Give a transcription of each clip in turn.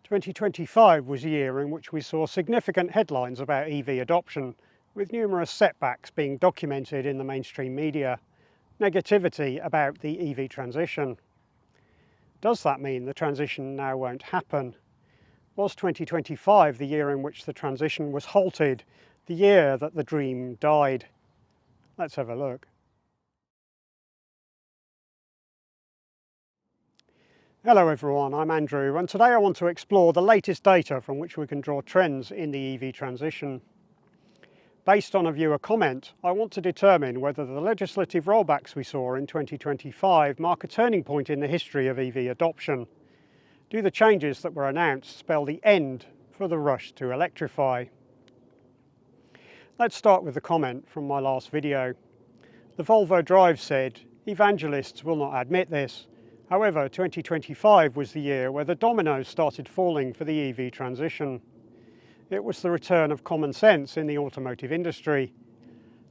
2025 was a year in which we saw significant headlines about EV adoption, with numerous setbacks being documented in the mainstream media, negativity about the EV transition. Does that mean the transition now won't happen? Was 2025 the year in which the transition was halted, the year that the dream died? Let's have a look. Hello everyone, I'm Andrew, and today I want to explore the latest data from which we can draw trends in the EV transition. Based on a viewer comment, I want to determine whether the legislative rollbacks we saw in 2025 mark a turning point in the history of EV adoption. Do the changes that were announced spell the end for the rush to electrify? Let's start with the comment from my last video. The Volvo Drive said, "Evangelists will not admit this. However, 2025 was the year where the dominoes started falling for the EV transition. It was the return of common sense in the automotive industry.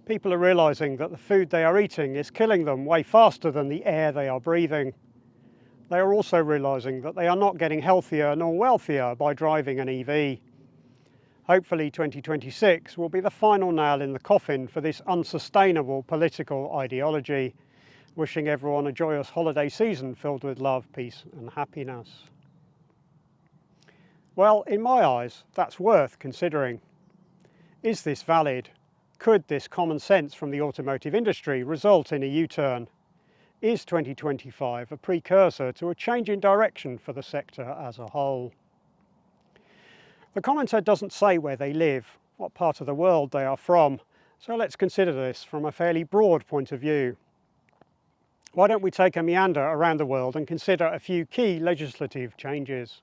People are realising that the food they are eating is killing them way faster than the air they are breathing. They are also realising that they are not getting healthier nor wealthier by driving an EV. Hopefully 2026 will be the final nail in the coffin for this unsustainable political ideology. Wishing everyone a joyous holiday season filled with love, peace and happiness." Well, in my eyes, that's worth considering. Is this valid? Could this common sense from the automotive industry result in a U-turn? Is 2025 a precursor to a change in direction for the sector as a whole? The commenter doesn't say where they live, what part of the world they are from, so let's consider this from a fairly broad point of view. Why don't we take a meander around the world and consider a few key legislative changes?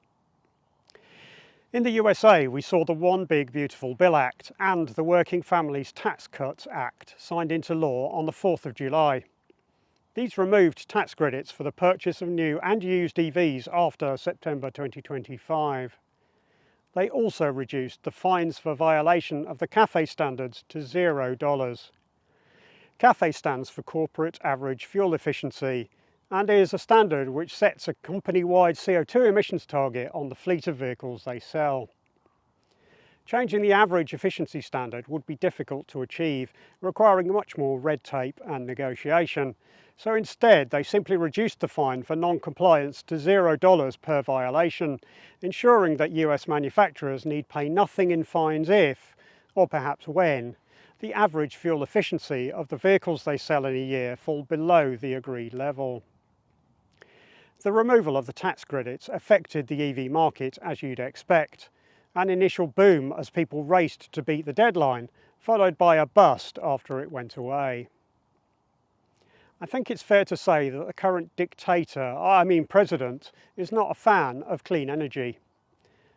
In the USA, we saw the One Big Beautiful Bill Act and the Working Families Tax Cuts Act signed into law on the 4th of July. These removed tax credits for the purchase of new and used EVs after September 2025. They also reduced the fines for violation of the CAFE standards to $0. CAFE stands for Corporate Average Fuel Efficiency and is a standard which sets a company-wide CO2 emissions target on the fleet of vehicles they sell. Changing the average efficiency standard would be difficult to achieve, requiring much more red tape and negotiation. So instead, they simply reduced the fine for non-compliance to $0 per violation, ensuring that US manufacturers need pay nothing in fines if, or perhaps when, the average fuel efficiency of the vehicles they sell in a year fall below the agreed level. The removal of the tax credits affected the EV market as you'd expect. An initial boom as people raced to beat the deadline, followed by a bust after it went away. I think it's fair to say that the current president, is not a fan of clean energy.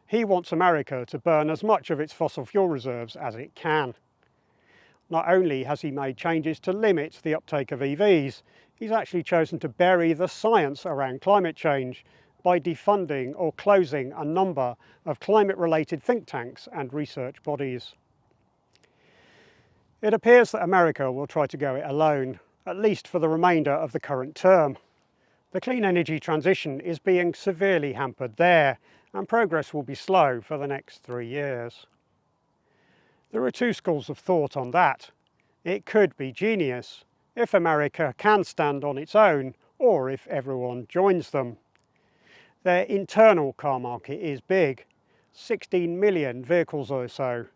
He wants America to burn as much of its fossil fuel reserves as it can. Not only has he made changes to limit the uptake of EVs, he's actually chosen to bury the science around climate change by defunding or closing a number of climate-related think tanks and research bodies. It appears that America will try to go it alone, at least for the remainder of the current term. The clean energy transition is being severely hampered there, and progress will be slow for the next 3 years. There are two schools of thought on that. It could be genius, if America can stand on its own, or if everyone joins them. Their internal car market is big, 16 million vehicles or so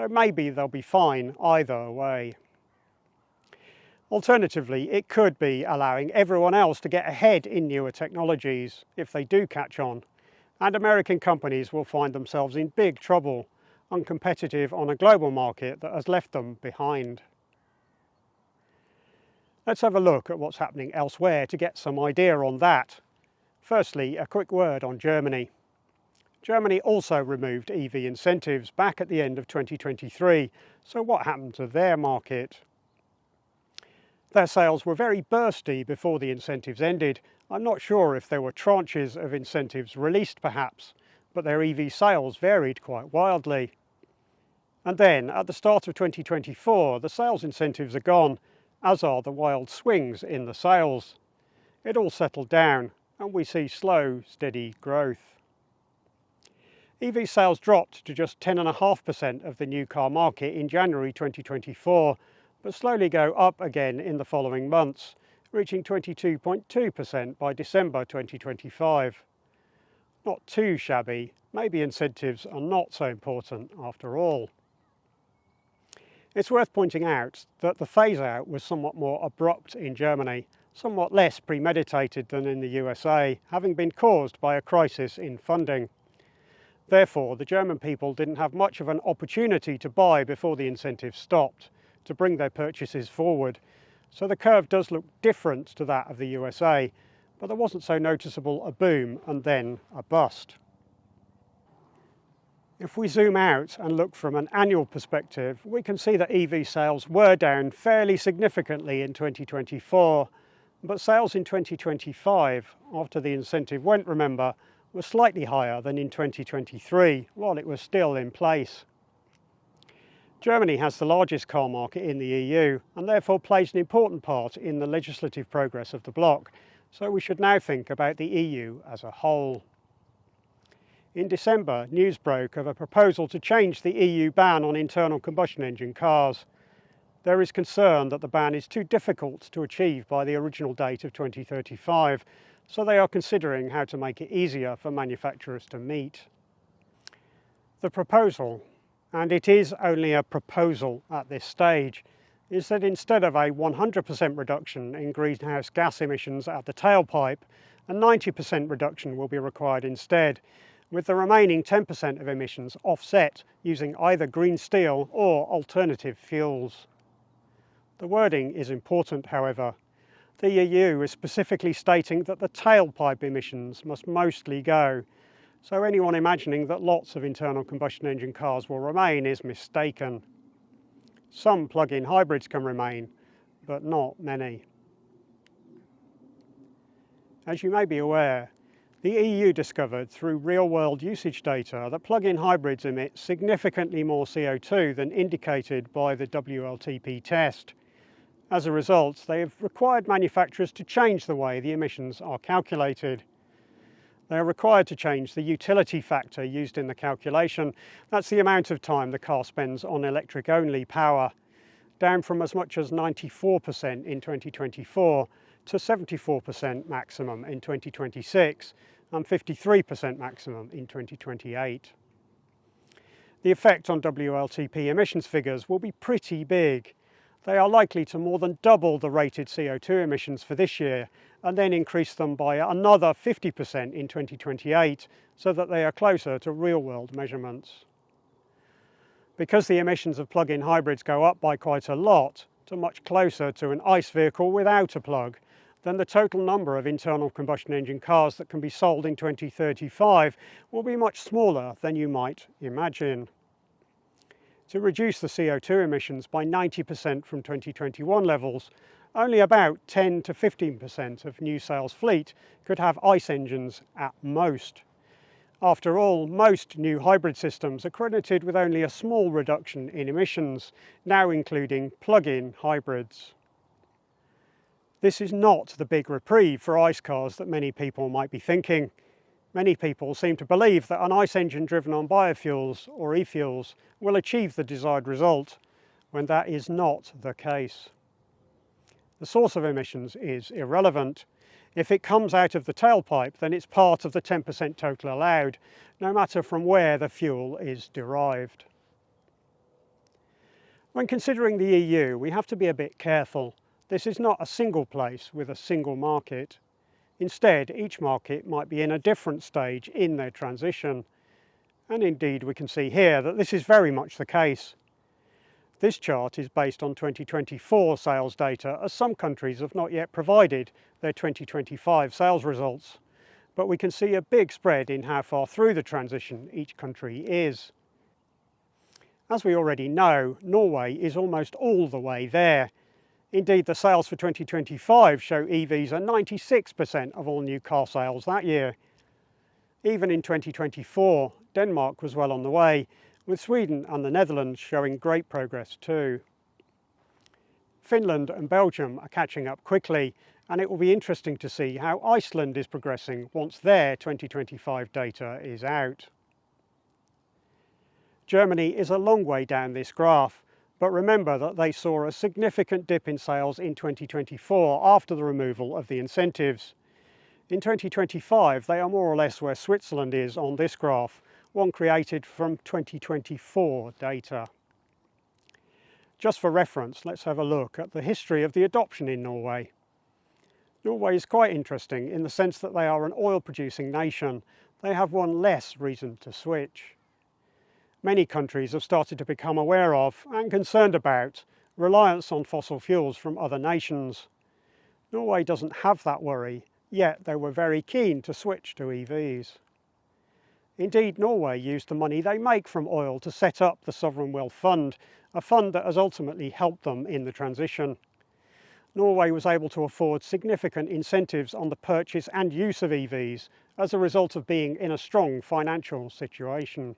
maybe they'll be fine either way. Alternatively, it could be allowing everyone else to get ahead in newer technologies, if they do catch on, and American companies will find themselves in big trouble, uncompetitive on a global market that has left them behind. Let's have a look at what's happening elsewhere to get some idea on that. Firstly, a quick word on Germany. Germany also removed EV incentives back at the end of 2023, so what happened to their market? Their sales were very bursty before the incentives ended. I'm not sure if there were tranches of incentives released perhaps, but their EV sales varied quite wildly. And then, at the start of 2024, the sales incentives are gone, as are the wild swings in the sales. It all settled down, and we see slow, steady growth. EV sales dropped to just 10.5% of the new car market in January 2024, but slowly go up again in the following months, reaching 22.2% by December 2025. Not too shabby. Maybe incentives are not so important after all. It's worth pointing out that the phase-out was somewhat more abrupt in Germany, somewhat less premeditated than in the USA, having been caused by a crisis in funding. Therefore, the German people didn't have much of an opportunity to buy before the incentives stopped, to bring their purchases forward. So the curve does look different to that of the USA, but there wasn't so noticeable a boom and then a bust. If we zoom out and look from an annual perspective, we can see that EV sales were down fairly significantly in 2024, but sales in 2025, after the incentive went, remember, were slightly higher than in 2023, while it was still in place. Germany has the largest car market in the EU and therefore plays an important part in the legislative progress of the bloc, so we should now think about the EU as a whole. In December, news broke of a proposal to change the EU ban on internal combustion engine cars. There is concern that the ban is too difficult to achieve by the original date of 2035, so they are considering how to make it easier for manufacturers to meet. The proposal, and it is only a proposal at this stage, is that instead of a 100% reduction in greenhouse gas emissions at the tailpipe, a 90% reduction will be required instead, with the remaining 10% of emissions offset using either green steel or alternative fuels. The wording is important, however. The EU is specifically stating that the tailpipe emissions must mostly go, so anyone imagining that lots of internal combustion engine cars will remain is mistaken. Some plug-in hybrids can remain, but not many. As you may be aware, the EU discovered through real-world usage data that plug-in hybrids emit significantly more CO2 than indicated by the WLTP test. As a result, they have required manufacturers to change the way the emissions are calculated. They are required to change the utility factor used in the calculation. That's the amount of time the car spends on electric-only power, down from as much as 94% in 2024 to 74% maximum in 2026 and 53% maximum in 2028. The effect on WLTP emissions figures will be pretty big. They are likely to more than double the rated CO2 emissions for this year and then increase them by another 50% in 2028 so that they are closer to real-world measurements. Because the emissions of plug-in hybrids go up by quite a lot, to much closer to an ICE vehicle without a plug, then the total number of internal combustion engine cars that can be sold in 2035 will be much smaller than you might imagine. To reduce the CO2 emissions by 90% from 2021 levels, only about 10 to 15% of new sales fleet could have ICE engines at most. After all, most new hybrid systems are credited with only a small reduction in emissions, now including plug-in hybrids. This is not the big reprieve for ICE cars that many people might be thinking. Many people seem to believe that an ICE engine driven on biofuels or e-fuels will achieve the desired result, when that is not the case. The source of emissions is irrelevant. If it comes out of the tailpipe, then it's part of the 10% total allowed, no matter from where the fuel is derived. When considering the EU, we have to be a bit careful. This is not a single place with a single market. Instead, each market might be in a different stage in their transition. And indeed, we can see here that this is very much the case. This chart is based on 2024 sales data, as some countries have not yet provided their 2025 sales results. But we can see a big spread in how far through the transition each country is. As we already know, Norway is almost all the way there. Indeed, the sales for 2025 show EVs are 96% of all new car sales that year. Even in 2024, Denmark was well on the way, with Sweden and the Netherlands showing great progress too. Finland and Belgium are catching up quickly, and it will be interesting to see how Iceland is progressing once their 2025 data is out. Germany is a long way down this graph, but remember that they saw a significant dip in sales in 2024 after the removal of the incentives. In 2025, they are more or less where Switzerland is on this graph, one created from 2024 data. Just for reference, let's have a look at the history of the adoption in Norway. Norway is quite interesting in the sense that they are an oil-producing nation. They have one less reason to switch. Many countries have started to become aware of and concerned about reliance on fossil fuels from other nations. Norway doesn't have that worry, yet they were very keen to switch to EVs. Indeed, Norway used the money they make from oil to set up the Sovereign Wealth Fund, a fund that has ultimately helped them in the transition. Norway was able to afford significant incentives on the purchase and use of EVs as a result of being in a strong financial situation.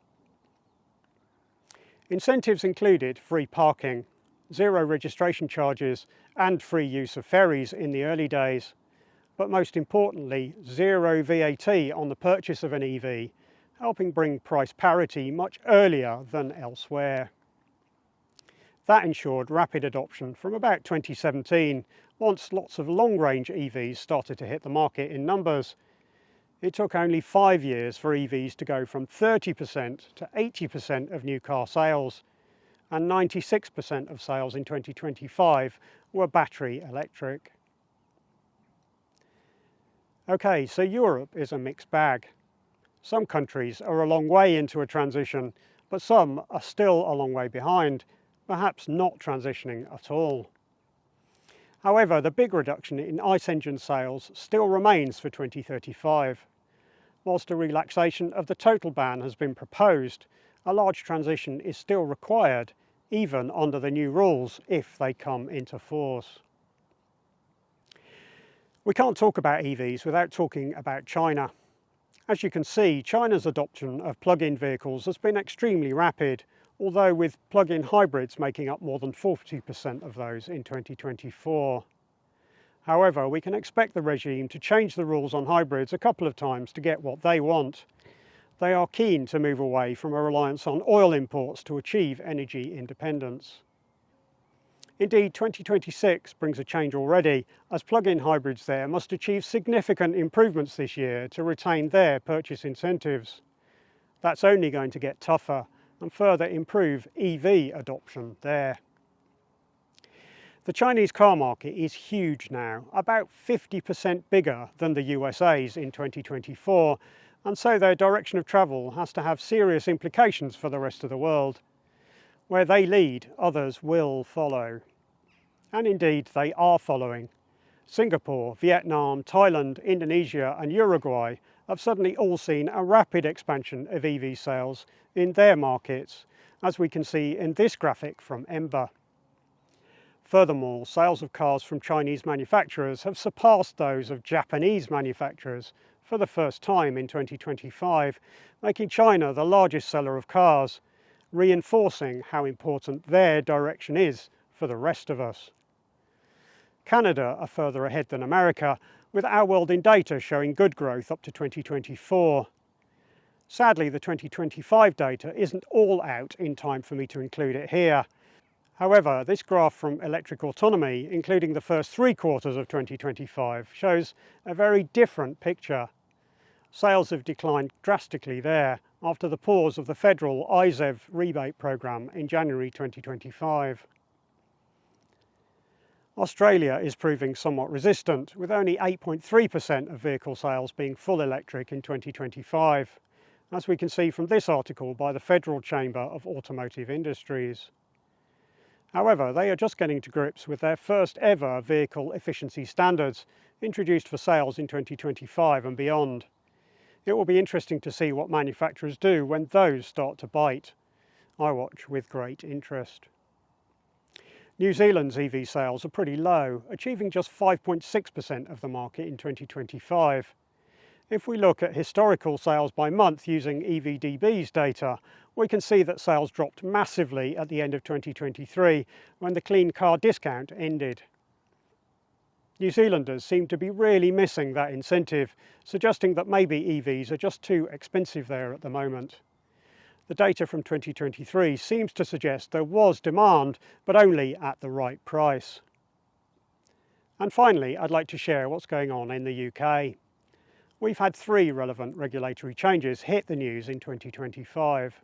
Incentives included free parking, zero registration charges and free use of ferries in the early days, but most importantly, zero VAT on the purchase of an EV, helping bring price parity much earlier than elsewhere. That ensured rapid adoption from about 2017, once lots of long-range EVs started to hit the market in numbers. It took only 5 years for EVs to go from 30% to 80% of new car sales, and 96% of sales in 2025 were battery electric. Okay, so Europe is a mixed bag. Some countries are a long way into a transition, but some are still a long way behind, perhaps not transitioning at all. However, the big reduction in ICE engine sales still remains for 2035. Whilst a relaxation of the total ban has been proposed, a large transition is still required, even under the new rules, if they come into force. We can't talk about EVs without talking about China. As you can see, China's adoption of plug-in vehicles has been extremely rapid, although with plug-in hybrids making up more than 40% of those in 2024. However, we can expect the regime to change the rules on hybrids a couple of times to get what they want. They are keen to move away from a reliance on oil imports to achieve energy independence. Indeed, 2026 brings a change already, as plug-in hybrids there must achieve significant improvements this year to retain their purchase incentives. That's only going to get tougher and further improve EV adoption there. The Chinese car market is huge now, about 50% bigger than the USA's in 2024, and so their direction of travel has to have serious implications for the rest of the world. Where they lead, others will follow. And indeed, they are following. Singapore, Vietnam, Thailand, Indonesia and Uruguay have suddenly all seen a rapid expansion of EV sales in their markets, as we can see in this graphic from Ember. Furthermore, sales of cars from Chinese manufacturers have surpassed those of Japanese manufacturers for the first time in 2025, making China the largest seller of cars, reinforcing how important their direction is for the rest of us. Canada are further ahead than America, with Our World in data showing good growth up to 2024. Sadly, the 2025 data isn't all out in time for me to include it here. However, this graph from Electric Autonomy, including the first 3 quarters of 2025, shows a very different picture. Sales have declined drastically there after the pause of the federal IZEV rebate programme in January 2025. Australia is proving somewhat resistant, with only 8.3% of vehicle sales being full electric in 2025, as we can see from this article by the Federal Chamber of Automotive Industries. However, they are just getting to grips with their first ever vehicle efficiency standards, introduced for sales in 2025 and beyond. It will be interesting to see what manufacturers do when those start to bite. I watch with great interest. New Zealand's EV sales are pretty low, achieving just 5.6% of the market in 2025. If we look at historical sales by month using EVDB's data, we can see that sales dropped massively at the end of 2023 when the clean car discount ended. New Zealanders seem to be really missing that incentive, suggesting that maybe EVs are just too expensive there at the moment. The data from 2023 seems to suggest there was demand, but only at the right price. And finally, I'd like to share what's going on in the UK. We've had 3 relevant regulatory changes hit the news in 2025.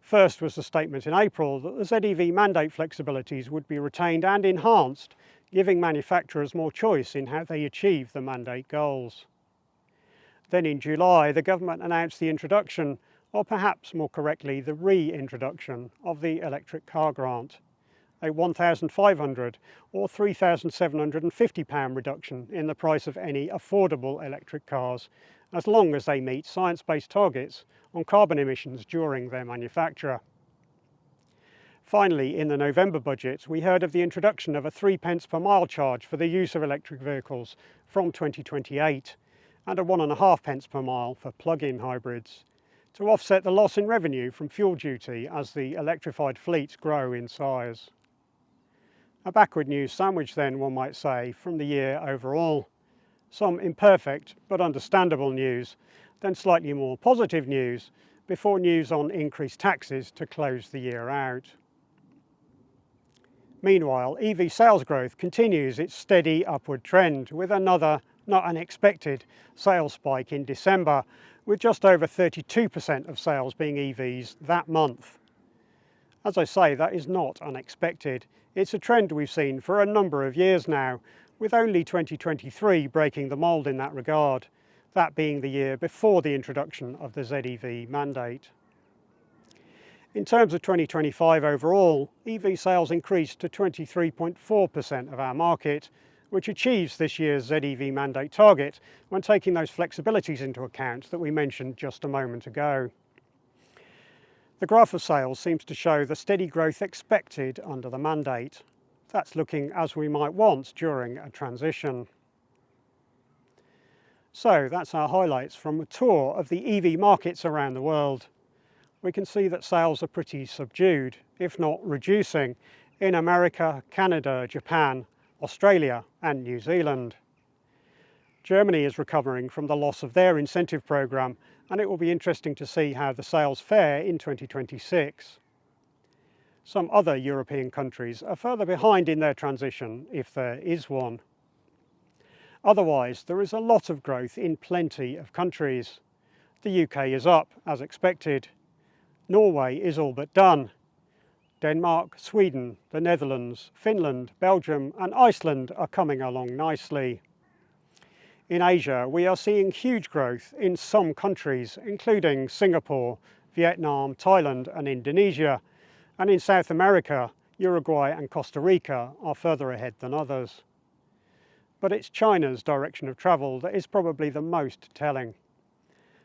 First was the statement in April that the ZEV mandate flexibilities would be retained and enhanced, giving manufacturers more choice in how they achieve the mandate goals. Then in July, the government announced the introduction, or perhaps more correctly, the reintroduction of the electric car grant, a £1,500 or £3,750 reduction in the price of any affordable electric cars, as long as they meet science-based targets on carbon emissions during their manufacture. Finally, in the November budget, we heard of the introduction of a 3p per mile charge for the use of electric vehicles from 2028 and a 1.5p per mile for plug-in hybrids, to offset the loss in revenue from fuel duty as the electrified fleets grow in size. A backward news sandwich then, one might say, from the year overall. Some imperfect but understandable news, then slightly more positive news, before news on increased taxes to close the year out. Meanwhile, EV sales growth continues its steady upward trend, with another not unexpected sales spike in December, with just over 32% of sales being EVs that month. As I say, that is not unexpected. It's a trend we've seen for a number of years now, with only 2023 breaking the mould in that regard, that being the year before the introduction of the ZEV mandate. In terms of 2025 overall, EV sales increased to 23.4% of our market, which achieves this year's ZEV mandate target when taking those flexibilities into account that we mentioned just a moment ago. The graph of sales seems to show the steady growth expected under the mandate. That's looking as we might want during a transition. So that's our highlights from a tour of the EV markets around the world. We can see that sales are pretty subdued, if not reducing, in America, Canada, Japan, Australia and New Zealand. Germany is recovering from the loss of their incentive programme, and it will be interesting to see how the sales fare in 2026. Some other European countries are further behind in their transition, if there is one. Otherwise, there is a lot of growth in plenty of countries. The UK is up, as expected. Norway is all but done. Denmark, Sweden, the Netherlands, Finland, Belgium and Iceland are coming along nicely. In Asia, we are seeing huge growth in some countries, including Singapore, Vietnam, Thailand and Indonesia. And in South America, Uruguay and Costa Rica are further ahead than others. But it's China's direction of travel that is probably the most telling.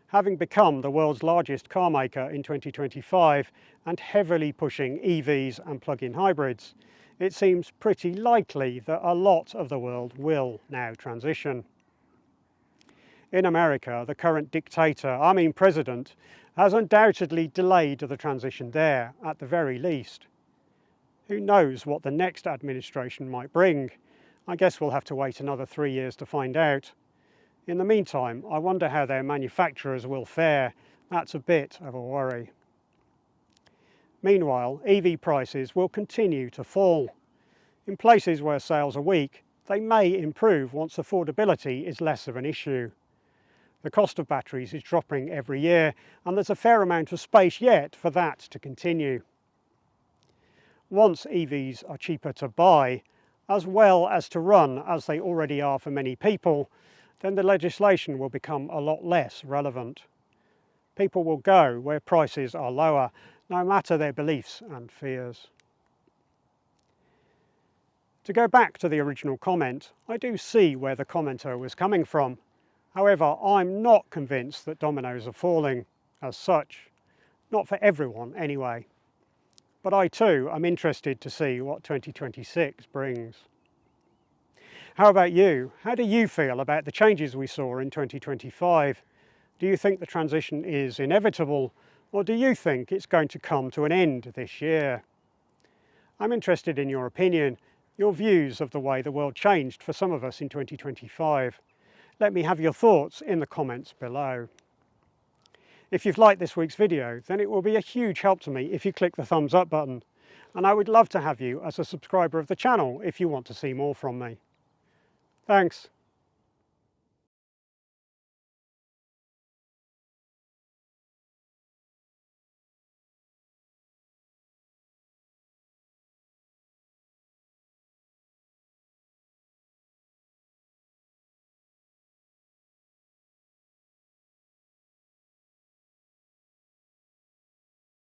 Having become the world's largest car maker in 2025 and heavily pushing EVs and plug-in hybrids, it seems pretty likely that a lot of the world will now transition. In America, the current president, has undoubtedly delayed the transition there, at the very least. Who knows what the next administration might bring? I guess we'll have to wait another 3 years to find out. In the meantime, I wonder how their manufacturers will fare. That's a bit of a worry. Meanwhile, EV prices will continue to fall. In places where sales are weak, they may improve once affordability is less of an issue. The cost of batteries is dropping every year, and there's a fair amount of space yet for that to continue. Once EVs are cheaper to buy, as well as to run as they already are for many people, then the legislation will become a lot less relevant. People will go where prices are lower, no matter their beliefs and fears. To go back to the original comment, I do see where the commenter was coming from. However, I'm not convinced that dominoes are falling as such. Not for everyone, anyway. But I too am interested to see what 2026 brings. How about you? How do you feel about the changes we saw in 2025? Do you think the transition is inevitable, or do you think it's going to come to an end this year? I'm interested in your opinion, your views of the way the world changed for some of us in 2025. Let me have your thoughts in the comments below. If you've liked this week's video, then it will be a huge help to me if you click the thumbs up button, and I would love to have you as a subscriber of the channel if you want to see more from me. Thanks.